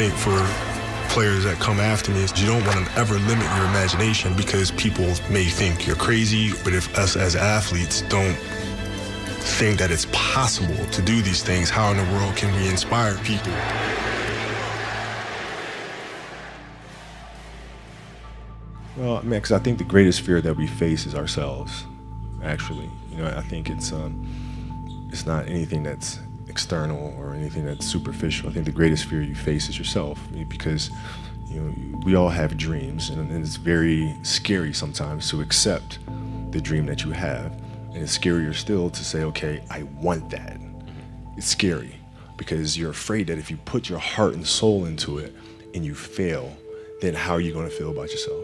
think for players that come after me is you don't want to ever limit your imagination because people may think you're crazy, but if us as athletes don't think that it's possible to do these things, how in the world can we inspire people? Well, I mean, because I think the greatest fear that we face is ourselves, actually. You know, I think it's not anything that's external or anything that's superficial. I think the greatest fear you face is yourself, because we all have dreams, and it's very scary sometimes to accept the dream that you have, and it's scarier still to say, okay, I want that. It's scary because you're afraid that if you put your heart and soul into it and you fail, then how are you going to feel about yourself?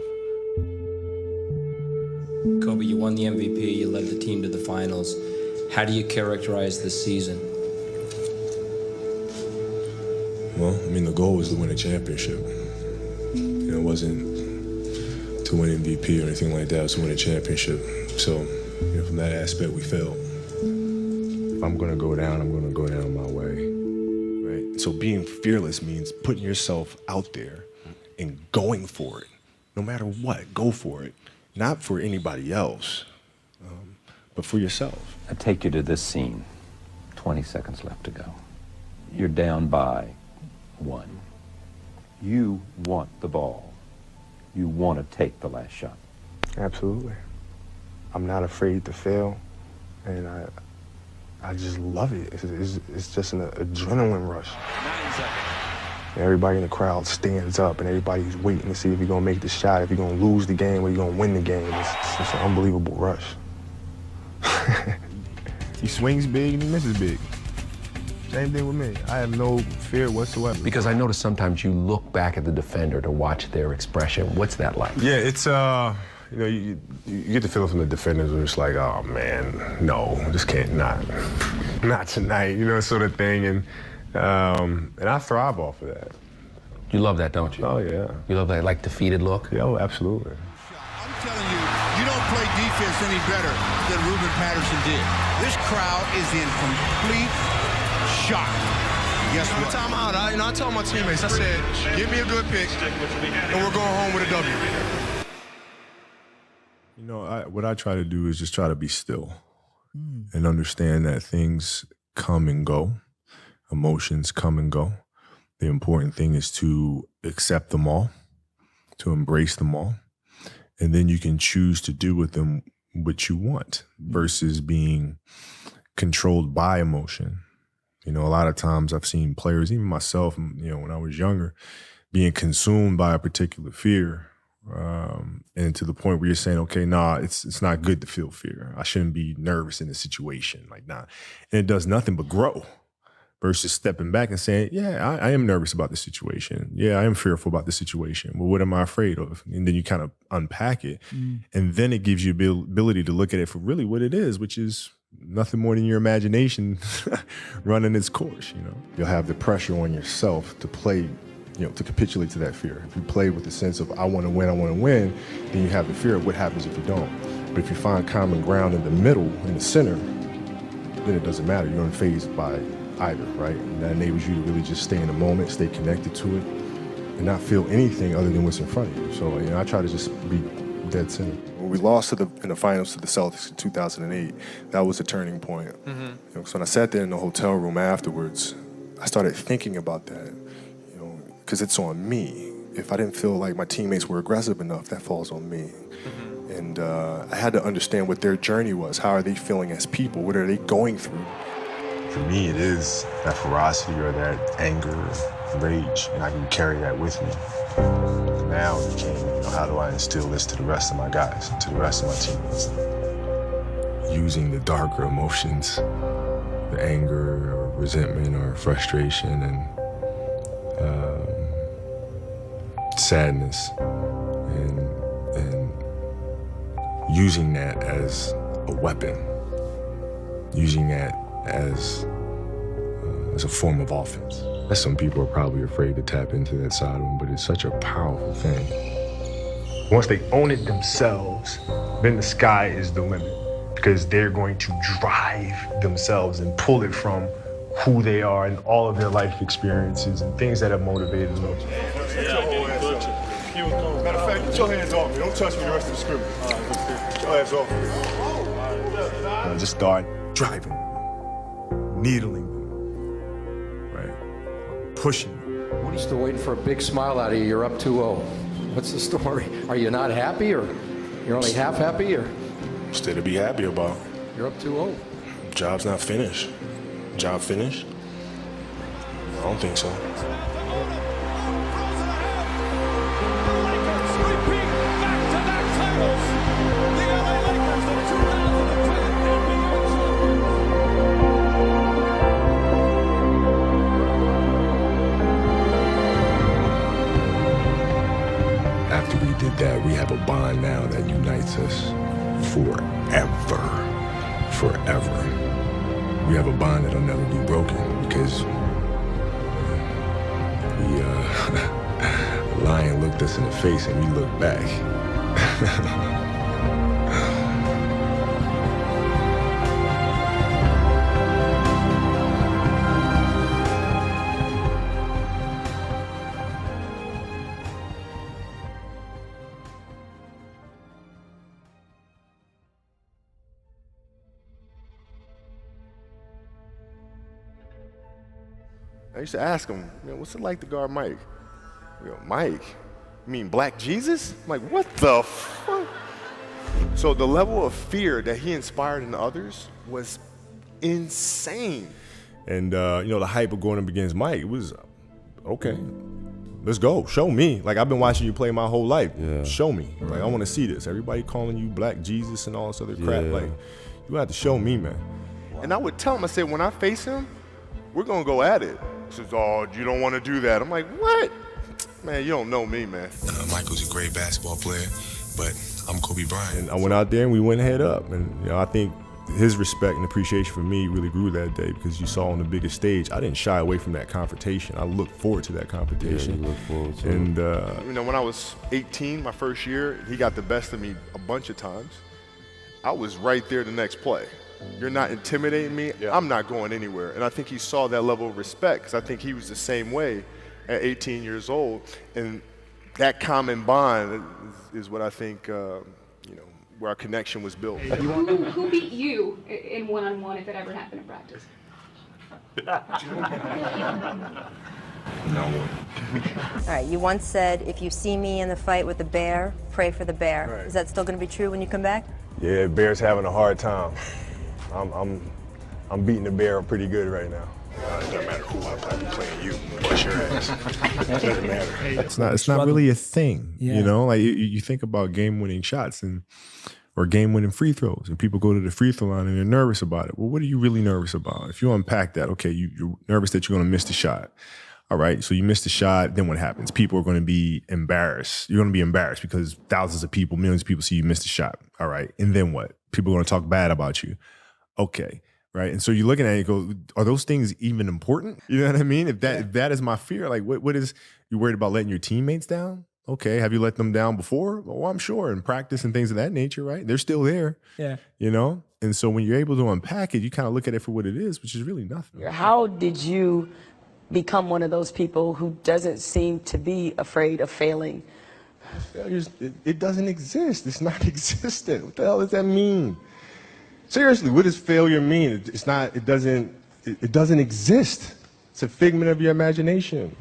Kobe, you won the MVP, you led the team to the finals. How do you characterize this season? Well, I mean, the goal was to win a championship. It wasn't to win MVP or anything like that. It was to win a championship. So, from that aspect, we failed. If I'm going to go down, I'm going to go down my way, right? So being fearless means putting yourself out there and going for it. No matter what, go for it. Not for anybody else, but for yourself. I take you to this scene. 20 seconds left to go. You're down by 1. You want the ball. You want to take the last shot. Absolutely. I'm not afraid to fail, and I just love it. It's just an adrenaline rush. 9 seconds. Everybody in the crowd stands up, and everybody's waiting to see if you're going to make the shot, if you're going to lose the game, or you're going to win the game. It's an unbelievable rush. He swings big and he misses big. Same thing with me. I have no fear whatsoever. Because I notice sometimes you look back at the defender to watch their expression. What's that like? Yeah, it's, you get the feeling from the defenders where it's like, oh man, no, just can't, not tonight, sort of thing. And I thrive off of that. You love that, don't you? Oh, yeah. You love that, like, defeated look? Yeah, oh, absolutely. I'm telling you, you don't play defense any better than Ruben Patterson did. This crowd is in complete shock. Guess what? Time out. I told my teammates, I said, give me a good pick, and we're going home with a W. What I try to do is just try to be still and understand that things come and go. Emotions come and go. The important thing is to accept them all, to embrace them all, and then you can choose to do with them what you want versus being controlled by emotion. A lot of times I've seen players, even myself, when I was younger, being consumed by a particular fear, and to the point where you're saying, okay, it's not good to feel fear. I shouldn't be nervous in a situation, and it does nothing but grow. Versus stepping back and saying, yeah, I am nervous about the situation. Yeah, I am fearful about the situation. Well, what am I afraid of? And then you kind of unpack it. And then it gives you the ability to look at it for really what it is, which is nothing more than your imagination running its course, You'll have the pressure on yourself to play, to capitulate to that fear. If you play with the sense of, I want to win, then you have the fear of what happens if you don't. But if you find common ground in the middle, in the center, then it doesn't matter. You're unfazed by either, right? And that enables you to really just stay in the moment, stay connected to it, and not feel anything other than what's in front of you. So, I try to just be dead center. When we lost in the finals to the Celtics in 2008, that was a turning point. So when I sat there in the hotel room afterwards, I started thinking about that, because it's on me. If I didn't feel like my teammates were aggressive enough, that falls on me. And I had to understand what their journey was. How are they feeling as people? What are they going through? For me, it is that ferocity or that anger, rage, and I can carry that with me. Now it became, how do I instill this to the rest of my guys, to the rest of my teammates? Using the darker emotions, the anger or resentment or frustration and sadness, and using that as a weapon, using that as a form of offense. Some people are probably afraid to tap into that side of them, but it's such a powerful thing. Once they own it themselves, then the sky is the limit, because they're going to drive themselves and pull it from who they are and all of their life experiences and things that have motivated them. Matter of fact, get your hands off me. Don't touch me the rest of the scrimmage. Get your hands off me. Just start driving, needling them, right? Pushing them. What are you still waiting for a big smile out of you? You're up 2-0. What's the story? Are you not happy, or you're only half happy, or Still to be happy about. you're up 2-0? Job's not finished. Job finished? I don't think so. After we did that, we have a bond now that unites us forever. Forever. We have a bond that'll never be broken because the lion looked us in the face and we looked back. I used to ask him, what's it like to guard Mike? Mike? You mean Black Jesus? I'm like, what the fuck? So the level of fear that he inspired in others was insane. And, the hype of going up against Mike, it was, okay, let's go. Show me. Like, I've been watching you play my whole life. Yeah. Show me. Like, I want to see this. Everybody calling you Black Jesus and all this other crap. Yeah. Like, you have to show me, man. And I would tell him, I said, when I face him, we're going to go at it. He says, oh, you don't want to do that. I'm like, what? Man, you don't know me, man. Michael's a great basketball player, but I'm Kobe Bryant. And I went out there and we went head up. And, I think his respect and appreciation for me really grew that day because you saw on the biggest stage, I didn't shy away from that confrontation. I looked forward to that confrontation. Yeah, you look forward to and, it. When I was 18, my first year, he got the best of me a bunch of times. I was right there the next play. You're not intimidating me, yeah. I'm not going anywhere. And I think he saw that level of respect because I think he was the same way at 18 years old. And that common bond is what I think, where our connection was built. Who beat you in one-on-one if it ever happened in practice? No. All right, you once said, if you see me in the fight with the bear, pray for the bear. Right. Is that still going to be true when you come back? Yeah, Bear's having a hard time. I'm beating the Bear pretty good right now. It doesn't matter who I play, I'm playing you. Bust your ass. It doesn't matter. It's not really a thing, Like you think about game-winning shots or game-winning free throws, and people go to the free throw line and they're nervous about it. Well, what are you really nervous about? If you unpack that, okay, you're nervous that you're going to miss the shot. All right, so you missed the shot, then what happens? People are going to be embarrassed. You're going to be embarrassed because thousands of people, millions of people see you miss the shot. All right, and then what? People are going to talk bad about you. Okay, right? And so you're looking at it and you go, are those things even important? You know what I mean? If that is my fear, like what is, you worried about letting your teammates down? Okay, have you let them down before? Well, I'm sure in practice and things of that nature, right? They're still there. Yeah. And so when you're able to unpack it, you kind of look at it for what it is, which is really nothing. How did you become one of those people who doesn't seem to be afraid of failing? It doesn't exist. It's not existent. What the hell does that mean? Seriously, what does failure mean? It doesn't exist. It's a figment of your imagination.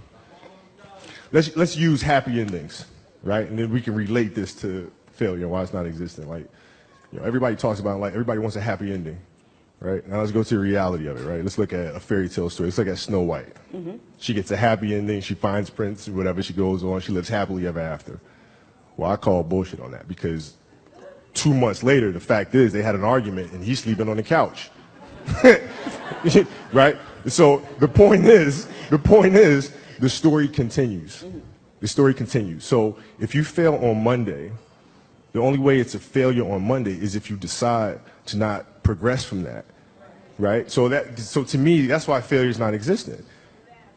Let's use happy endings, right? And then we can relate this to failure, why it's not existent. Like, everybody talks about, like, everybody wants a happy ending, right? Now let's go to the reality of it, right? Let's look at a fairy tale story. Let's look at Snow White. Mm-hmm. She gets a happy ending. She finds Prince, whatever, she goes on. She lives happily ever after. Well, I call bullshit on that because 2 months later, the fact is they had an argument and he's sleeping on the couch. Right? So the point is, the story continues. The story continues. So if you fail on Monday, the only way it's a failure on Monday is if you decide to not progress from that, right? So to me, that's why failure is not existent.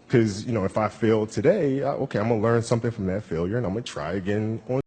Because, if I fail today, okay, I'm going to learn something from that failure and I'm going to try again on